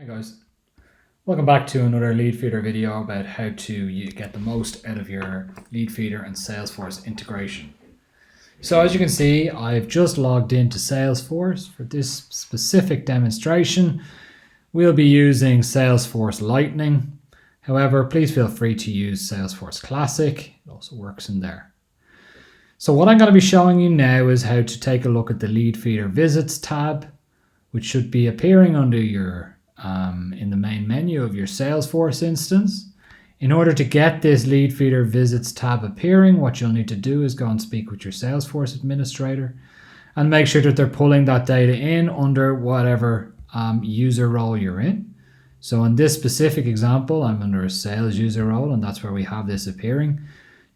Hi guys, welcome back to another Leadfeeder video about how to get the most out of your Leadfeeder and Salesforce integration. So as you can see, I've just logged into Salesforce. For this specific demonstration, we'll be using Salesforce Lightning. However, please feel free to use Salesforce Classic. It also works in there. So what I'm going to be showing you now is how to take a look at the Leadfeeder Visits tab, which should be appearing under your in the main menu of your Salesforce instance. In order to get this Leadfeeder Visits tab appearing, what you'll need to do is go and speak with your Salesforce administrator and make sure that they're pulling that data in under whatever user role you're in. So in this specific example, I'm under a sales user role, and that's where we have this appearing.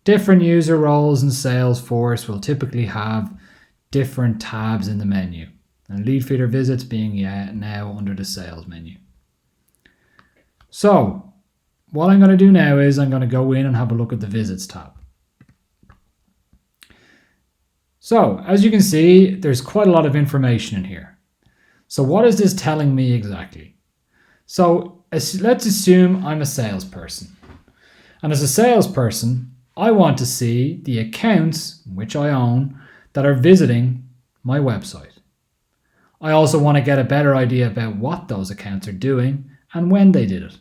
Different user roles in Salesforce will typically have different tabs in the menu, and Leadfeeder Visits being now under the sales menu. So what I'm going to do now is I'm going to go in and have a look at the Visits tab. So as you can see, there's quite a lot of information in here. So what is this telling me exactly? So let's assume I'm a salesperson. And as a salesperson, I want to see the accounts which I own that are visiting my website. I also want to get a better idea about what those accounts are doing and when they did it.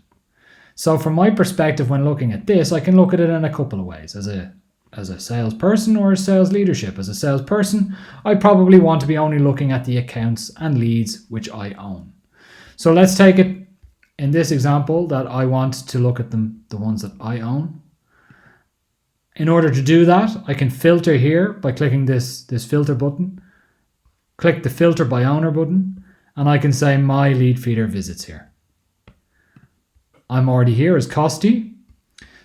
So from my perspective, when looking at this, I can look at it in a couple of ways. As a salesperson or a sales leadership. As a salesperson, I probably want to be only looking at the accounts and leads which I own. So let's take it in this example that I want to look at the ones that I own. In order to do that, I can filter here by clicking this filter button. Click the filter by owner button, and I can say my Leadfeeder visits here. I'm already here as Costi.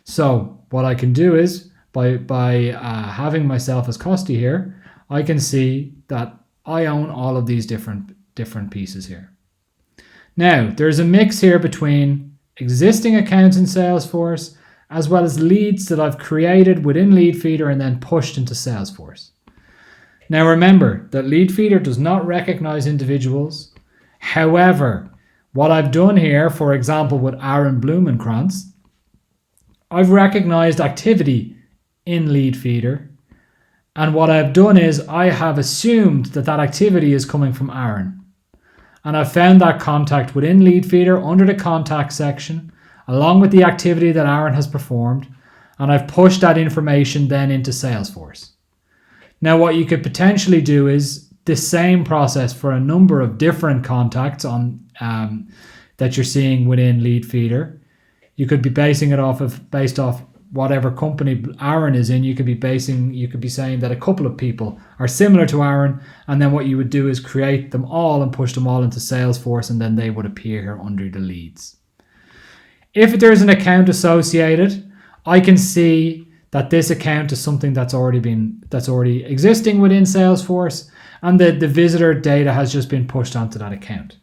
So what I can do is by having myself as Costi here, I can see that I own all of these different pieces here. Now there's a mix here between existing accounts in Salesforce as well as leads that I've created within Leadfeeder and then pushed into Salesforce. Now remember that Leadfeeder does not recognize individuals. However, what I've done here, for example, with Aaron Blumenkrantz, I've recognized activity in Leadfeeder. And what I've done is I have assumed that activity is coming from Aaron. And I've found that contact within Leadfeeder under the contact section, along with the activity that Aaron has performed. And I've pushed that information then into Salesforce. Now what you could potentially do is the same process for a number of different contacts on that you're seeing within Leadfeeder. You could be basing it based off whatever company Aaron is in. You could be saying that a couple of people are similar to Aaron, and then what you would do is create them all and push them all into Salesforce, and then they would appear here under the leads. If there's an account associated, I can see that this account is something that's already existing within Salesforce, and the visitor data has just been pushed onto that account.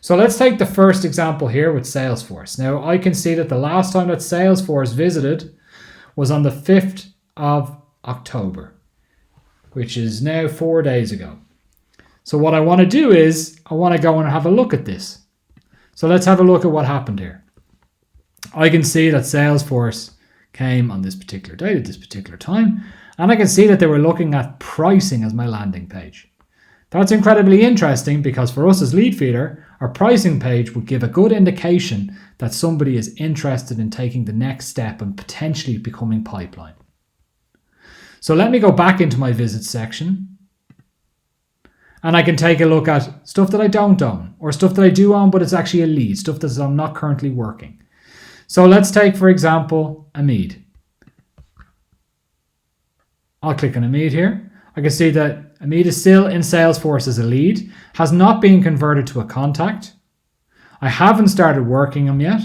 So let's take the first example here with Salesforce. Now I can see that the last time that Salesforce visited was on the 5th of October, which is now 4 days ago. So what I want to do is I want to go and have a look at this. So let's have a look at what happened here. I can see that Salesforce came on this particular date at this particular time, and I can see that they were looking at pricing as my landing page. That's incredibly interesting because for us as Leadfeeder, our pricing page would give a good indication that somebody is interested in taking the next step and potentially becoming pipeline. So let me go back into my visits section, and I can take a look at stuff that I don't own, or stuff that I do own but it's actually a lead, stuff that I'm not currently working. So let's take, for example, Amid. I'll click on Amid here. I can see that Amid is still in Salesforce as a lead, has not been converted to a contact. I haven't started working him yet.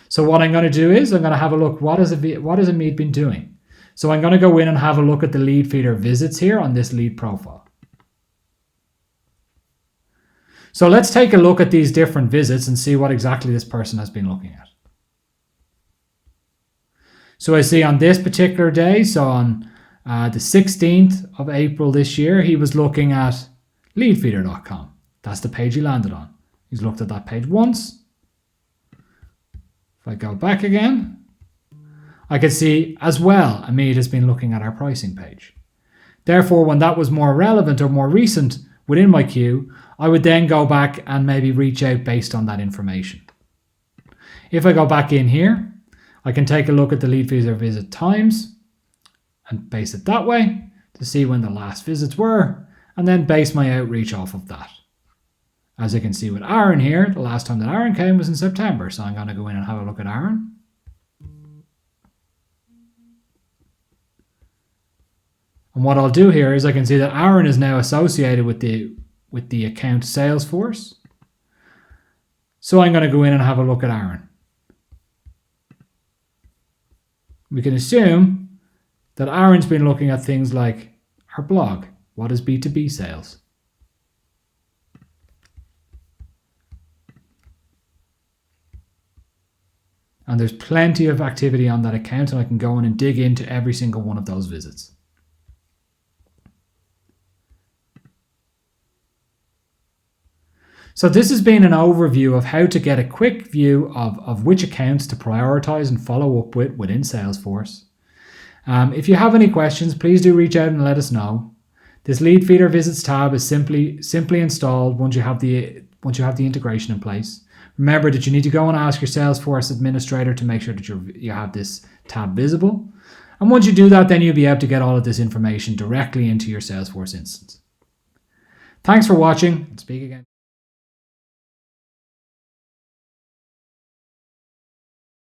So what I'm going to do is I'm going to have a look, what has Amid been doing? So I'm going to go in and have a look at the Leadfeeder visits here on this lead profile. So let's take a look at these different visits and see what exactly this person has been looking at. So I see on this particular day, so on the 16th of April this year, he was looking at leadfeeder.com. That's the page he landed on. He's looked at that page once, If I go back again, I can see as well Amit has been looking at our pricing page. Therefore, when that was more relevant or more recent within my queue, I would then go back and maybe reach out based on that information. If I go back in here, I can take a look at the Leadfeeder visit times and base it that way to see when the last visits were, and then base my outreach off of that. As you can see with Aaron here, the last time that Aaron came was in September, so I'm going to go in and have a look at Aaron. And what I'll do here is I can see that Aaron is now associated with the account Salesforce. So I'm going to go in and have a look at Aaron. We can assume that Aaron's been looking at things like our blog. What is B2B sales? And there's plenty of activity on that account, and I can go in and dig into every single one of those visits. So this has been an overview of how to get a quick view of which accounts to prioritize and follow up with within Salesforce. If you have any questions, please do reach out and let us know. This Leadfeeder Visits tab is simply installed once you have the integration in place. Remember that you need to go and ask your Salesforce administrator to make sure that you have this tab visible. And once you do that, then you'll be able to get all of this information directly into your Salesforce instance. Thanks for watching, and speak again.